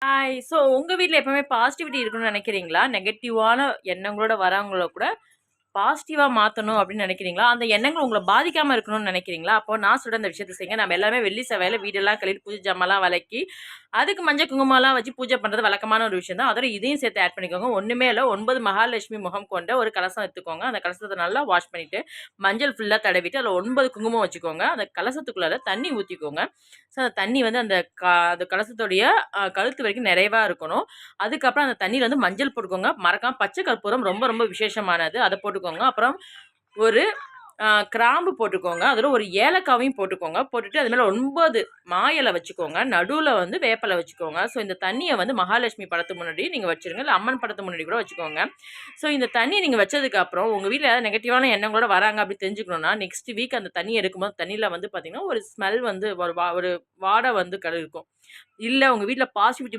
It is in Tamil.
ஹாய். ஸோ உங்க வீட்ல எப்பவுமே பாசிட்டிவிட்டி இருக்கணும்னு நெனைக்கிறீங்களா? நெகட்டிவான எண்ணங்களோட வரவங்கள கூட பாசிட்டிவா மாத்தணும் அப்படின்னு நெனைக்கிறீங்களா? அந்த எண்ணங்கள் உங்கள பாதிக்காம இருக்கணும்னு நெனைக்கிறீங்களா? அப்போ நான் சொல்ற இந்த விஷயத்த செய்யுங்க. நம்ம எல்லாருமே வெள்ளி செவ்வாய்ல வீடெல்லாம் கழுவிட்டு, பூஜை ஜாமான்லாம் வெளக்கி, அதுக்கு மஞ்சள், குங்குமம்லாம் வச்சு பூஜை பண்றது வழக்கமான ஒரு விஷயம் தான். அதோட இதையும் சேர்த்து ஆட் பண்ணிக்கோங்க. ஒண்ணுமே இல்ல. 9 மகாலட்சுமி முகம் கொண்ட ஒரு கலசம் எடுத்துக்கோங்க. அந்த கலசத்த நல்லா வாஷ் பண்ணிட்டு, மஞ்சள் ஃபுல்லா தடவிட்டு, அதில 9 குங்குமம் வச்சுக்கோங்க. அந்த கலசத்துக்குள்ளார தண்ணி ஊத்திக்கோங்க. ஸோ அந்த தண்ணி வந்து அந்த கலசத்துடைய கழுத்து வரைக்கும் நிறைவா இருக்கணும். அதுக்கப்புறம் அந்த தண்ணீல வந்து மஞ்சள் போட்டுக்கோங்க. மறக்காம பச்சை கற்பூரம் ரொம்ப ரொம்ப விசேஷமானது. அத போட்டுக்கோங்க. அப்புறம் ஒரு கிராம்பு போட்டுக்கோங்க. அதோட ஒரு ஏலக்காவையும் போட்டுக்கோங்க. போட்டுட்டு அது மேல 9 மா இலை வச்சுக்கோங்க. நடுவுல வந்து வேப்பில வச்சுக்கோங்க. ஸோ இந்த தண்ணிய வந்து மகாலட்சுமி படத்துக்கு முன்னாடி நீங்க வச்சுருங்க. இல்ல அம்மன் படத்துக்கு முன்னாடி கூட வச்சுக்கோங்க. ஸோ இந்த தண்ணிய நீங்க வச்சதுக்கு அப்புறம் உங்க வீட்ல யாராவது நெகட்டிவான எண்ணங்களோட வராங்க அப்படி தெரிஞ்சுக்கணும்னா, நெக்ஸ்ட் வீக் அந்த தண்ணிய எடுக்கும்போது தண்ணில வந்து பார்த்தீங்கன்னா, ஒரு ஸ்மெல் வந்து ஒரு வாடை வந்து இருக்கும். இல்ல உங்க வீட்ல பாசிட்டிவிட்டி